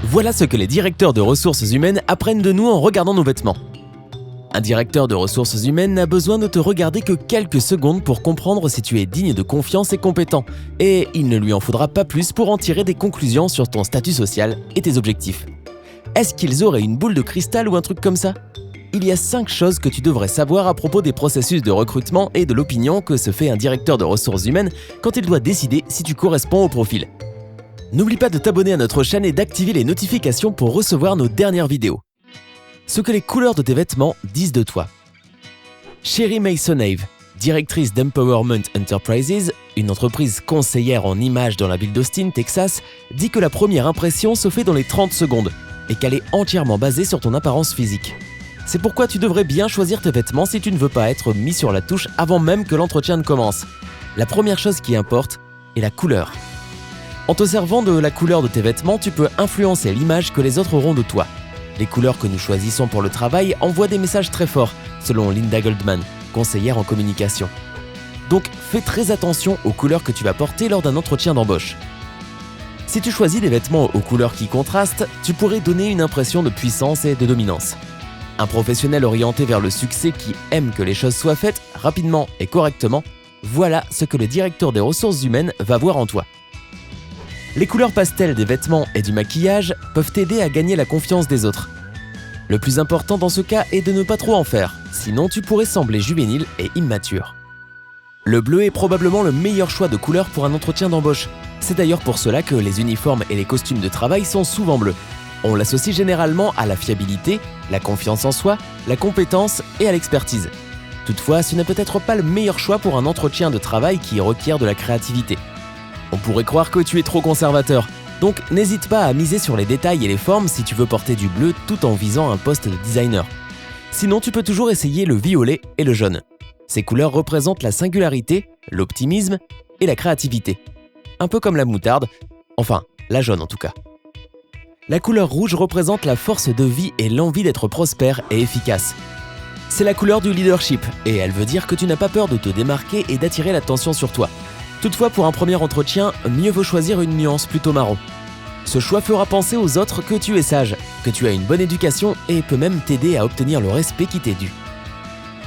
Voilà ce que les directeurs de ressources humaines apprennent de nous en regardant nos vêtements. Un directeur de ressources humaines n'a besoin de te regarder que quelques secondes pour comprendre si tu es digne de confiance et compétent, et il ne lui en faudra pas plus pour en tirer des conclusions sur ton statut social et tes objectifs. Est-ce qu'ils auraient une boule de cristal ou un truc comme ça ? Il y a 5 choses que tu devrais savoir à propos des processus de recrutement et de l'opinion que se fait un directeur de ressources humaines quand il doit décider si tu corresponds au profil. N'oublie pas de t'abonner à notre chaîne et d'activer les notifications pour recevoir nos dernières vidéos. Ce que les couleurs de tes vêtements disent de toi. Sherry Mason-Ave, directrice d'Empowerment Enterprises, une entreprise conseillère en images dans la ville d'Austin, Texas, dit que la première impression se fait dans les 30 secondes et qu'elle est entièrement basée sur ton apparence physique. C'est pourquoi tu devrais bien choisir tes vêtements si tu ne veux pas être mis sur la touche avant même que l'entretien ne commence. La première chose qui importe est la couleur. En te servant de la couleur de tes vêtements, tu peux influencer l'image que les autres auront de toi. Les couleurs que nous choisissons pour le travail envoient des messages très forts, selon Linda Goldman, conseillère en communication. Donc, fais très attention aux couleurs que tu vas porter lors d'un entretien d'embauche. Si tu choisis des vêtements aux couleurs qui contrastent, tu pourrais donner une impression de puissance et de dominance. Un professionnel orienté vers le succès qui aime que les choses soient faites rapidement et correctement, voilà ce que le directeur des ressources humaines va voir en toi. Les couleurs pastel des vêtements et du maquillage peuvent t'aider à gagner la confiance des autres. Le plus important dans ce cas est de ne pas trop en faire, sinon tu pourrais sembler juvénile et immature. Le bleu est probablement le meilleur choix de couleur pour un entretien d'embauche. C'est d'ailleurs pour cela que les uniformes et les costumes de travail sont souvent bleus. On l'associe généralement à la fiabilité, la confiance en soi, la compétence et à l'expertise. Toutefois, ce n'est peut-être pas le meilleur choix pour un entretien de travail qui requiert de la créativité. On pourrait croire que tu es trop conservateur, donc n'hésite pas à miser sur les détails et les formes si tu veux porter du bleu tout en visant un poste de designer. Sinon, tu peux toujours essayer le violet et le jaune. Ces couleurs représentent la singularité, l'optimisme et la créativité. Un peu comme la moutarde, enfin, la jaune en tout cas. La couleur rouge représente la force de vie et l'envie d'être prospère et efficace. C'est la couleur du leadership et elle veut dire que tu n'as pas peur de te démarquer et d'attirer l'attention sur toi. Toutefois, pour un premier entretien, mieux vaut choisir une nuance plutôt marron. Ce choix fera penser aux autres que tu es sage, que tu as une bonne éducation et peut même t'aider à obtenir le respect qui t'est dû.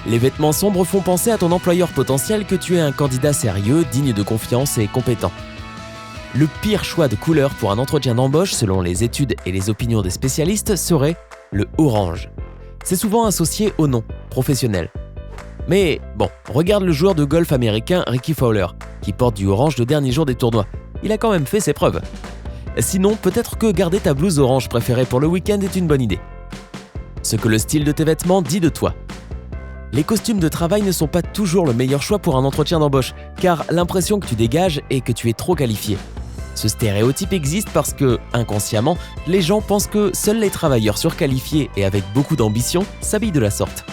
Les vêtements sombres font penser à ton employeur potentiel que tu es un candidat sérieux, digne de confiance et compétent. Le pire choix de couleur pour un entretien d'embauche, selon les études et les opinions des spécialistes, serait le orange. C'est souvent associé au nom professionnel. Mais bon, regarde le joueur de golf américain Rickie Fowler, qui porte du orange le dernier jour des tournois. Il a quand même fait ses preuves. Sinon, peut-être que garder ta blouse orange préférée pour le week-end est une bonne idée. Ce que le style de tes vêtements dit de toi. Les costumes de travail ne sont pas toujours le meilleur choix pour un entretien d'embauche, car l'impression que tu dégages est que tu es trop qualifié. Ce stéréotype existe parce que, inconsciemment, les gens pensent que seuls les travailleurs surqualifiés et avec beaucoup d'ambition s'habillent de la sorte.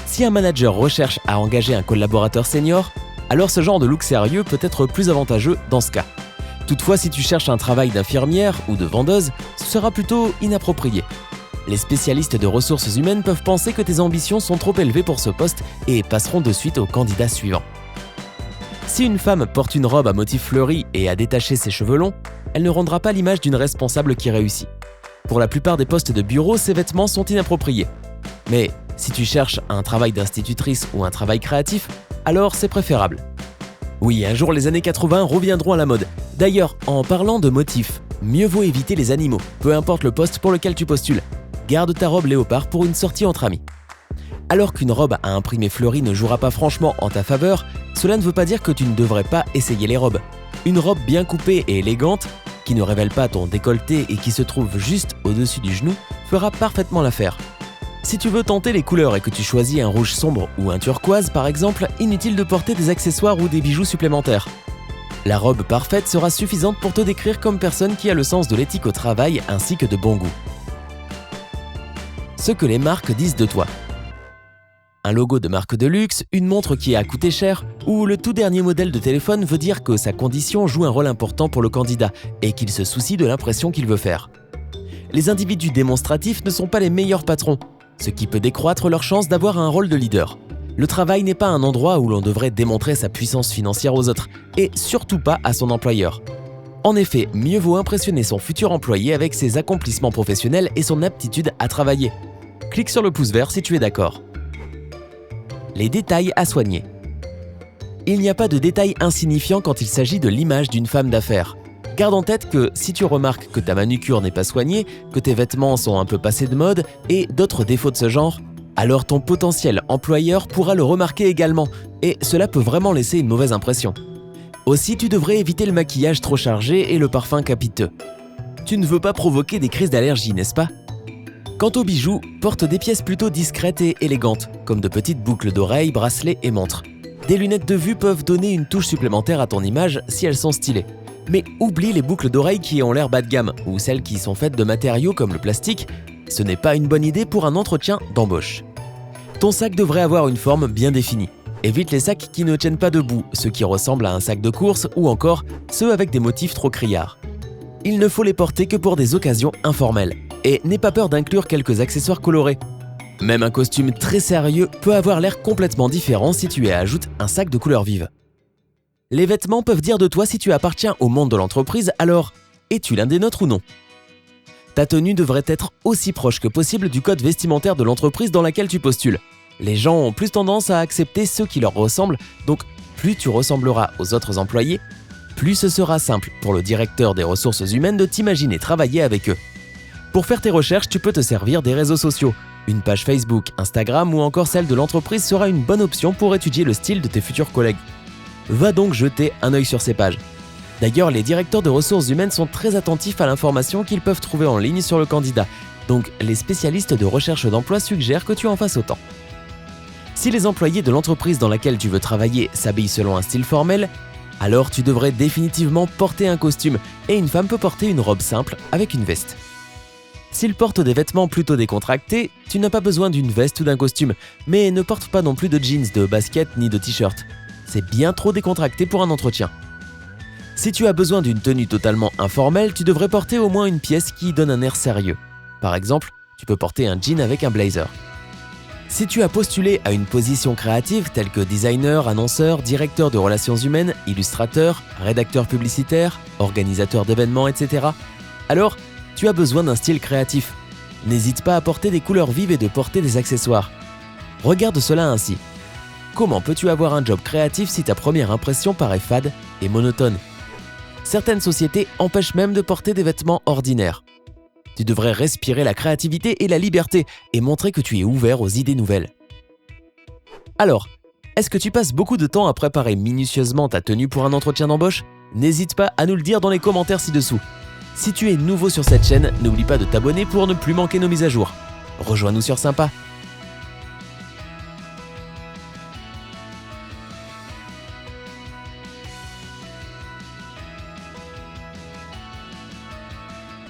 Si un manager recherche à engager un collaborateur senior, alors ce genre de look sérieux peut être plus avantageux dans ce cas. Toutefois, si tu cherches un travail d'infirmière ou de vendeuse, ce sera plutôt inapproprié. Les spécialistes de ressources humaines peuvent penser que tes ambitions sont trop élevées pour ce poste et passeront de suite au candidat suivant. Si une femme porte une robe à motifs fleuris et a détaché ses cheveux longs, elle ne rendra pas l'image d'une responsable qui réussit. Pour la plupart des postes de bureau, ces vêtements sont inappropriés. Mais si tu cherches un travail d'institutrice ou un travail créatif, alors c'est préférable. Oui, un jour les années 80 reviendront à la mode. D'ailleurs, en parlant de motifs, mieux vaut éviter les animaux, peu importe le poste pour lequel tu postules. Garde ta robe léopard pour une sortie entre amis. Alors qu'une robe à imprimé fleuri ne jouera pas franchement en ta faveur, cela ne veut pas dire que tu ne devrais pas essayer les robes. Une robe bien coupée et élégante, qui ne révèle pas ton décolleté et qui se trouve juste au-dessus du genou, fera parfaitement l'affaire. Si tu veux tenter les couleurs et que tu choisis un rouge sombre ou un turquoise par exemple, inutile de porter des accessoires ou des bijoux supplémentaires. La robe parfaite sera suffisante pour te décrire comme personne qui a le sens de l'éthique au travail ainsi que de bon goût. Ce que les marques disent de toi. Un logo de marque de luxe, une montre qui a coûté cher ou le tout dernier modèle de téléphone veut dire que sa condition joue un rôle important pour le candidat et qu'il se soucie de l'impression qu'il veut faire. Les individus démonstratifs ne sont pas les meilleurs patrons, ce qui peut décroître leur chance d'avoir un rôle de leader. Le travail n'est pas un endroit où l'on devrait démontrer sa puissance financière aux autres, et surtout pas à son employeur. En effet, mieux vaut impressionner son futur employé avec ses accomplissements professionnels et son aptitude à travailler. Clique sur le pouce vert si tu es d'accord. Les détails à soigner. Il n'y a pas de détails insignifiants quand il s'agit de l'image d'une femme d'affaires. Garde en tête que si tu remarques que ta manucure n'est pas soignée, que tes vêtements sont un peu passés de mode et d'autres défauts de ce genre, alors ton potentiel employeur pourra le remarquer également et cela peut vraiment laisser une mauvaise impression. Aussi, tu devrais éviter le maquillage trop chargé et le parfum capiteux. Tu ne veux pas provoquer des crises d'allergie, n'est-ce pas? Quant aux bijoux, porte des pièces plutôt discrètes et élégantes, comme de petites boucles d'oreilles, bracelets et montres. Des lunettes de vue peuvent donner une touche supplémentaire à ton image si elles sont stylées. Mais oublie les boucles d'oreilles qui ont l'air bas de gamme ou celles qui sont faites de matériaux comme le plastique. Ce n'est pas une bonne idée pour un entretien d'embauche. Ton sac devrait avoir une forme bien définie. Évite les sacs qui ne tiennent pas debout, ceux qui ressemblent à un sac de course ou encore ceux avec des motifs trop criards. Il ne faut les porter que pour des occasions informelles. Et n'aie pas peur d'inclure quelques accessoires colorés. Même un costume très sérieux peut avoir l'air complètement différent si tu y ajoutes un sac de couleurs vives. Les vêtements peuvent dire de toi si tu appartiens au monde de l'entreprise, alors es-tu l'un des nôtres ou non? Ta tenue devrait être aussi proche que possible du code vestimentaire de l'entreprise dans laquelle tu postules. Les gens ont plus tendance à accepter ceux qui leur ressemblent, donc plus tu ressembleras aux autres employés, plus ce sera simple pour le directeur des ressources humaines de t'imaginer travailler avec eux. Pour faire tes recherches, tu peux te servir des réseaux sociaux. Une page Facebook, Instagram ou encore celle de l'entreprise sera une bonne option pour étudier le style de tes futurs collègues. Va donc jeter un œil sur ces pages. D'ailleurs, les directeurs de ressources humaines sont très attentifs à l'information qu'ils peuvent trouver en ligne sur le candidat, donc les spécialistes de recherche d'emploi suggèrent que tu en fasses autant. Si les employés de l'entreprise dans laquelle tu veux travailler s'habillent selon un style formel, alors tu devrais définitivement porter un costume et une femme peut porter une robe simple avec une veste. S'ils portent des vêtements plutôt décontractés, tu n'as pas besoin d'une veste ou d'un costume, mais ne porte pas non plus de jeans, de baskets ni de t-shirt. C'est bien trop décontracté pour un entretien. Si tu as besoin d'une tenue totalement informelle, tu devrais porter au moins une pièce qui donne un air sérieux. Par exemple, tu peux porter un jean avec un blazer. Si tu as postulé à une position créative telle que designer, annonceur, directeur de relations humaines, illustrateur, rédacteur publicitaire, organisateur d'événements, etc., alors tu as besoin d'un style créatif. N'hésite pas à porter des couleurs vives et de porter des accessoires. Regarde cela ainsi. Comment peux-tu avoir un job créatif si ta première impression paraît fade et monotone? Certaines sociétés empêchent même de porter des vêtements ordinaires. Tu devrais respirer la créativité et la liberté et montrer que tu es ouvert aux idées nouvelles. Alors, est-ce que tu passes beaucoup de temps à préparer minutieusement ta tenue pour un entretien d'embauche? N'hésite pas à nous le dire dans les commentaires ci-dessous. Si tu es nouveau sur cette chaîne, n'oublie pas de t'abonner pour ne plus manquer nos mises à jour. Rejoins-nous sur Sympa.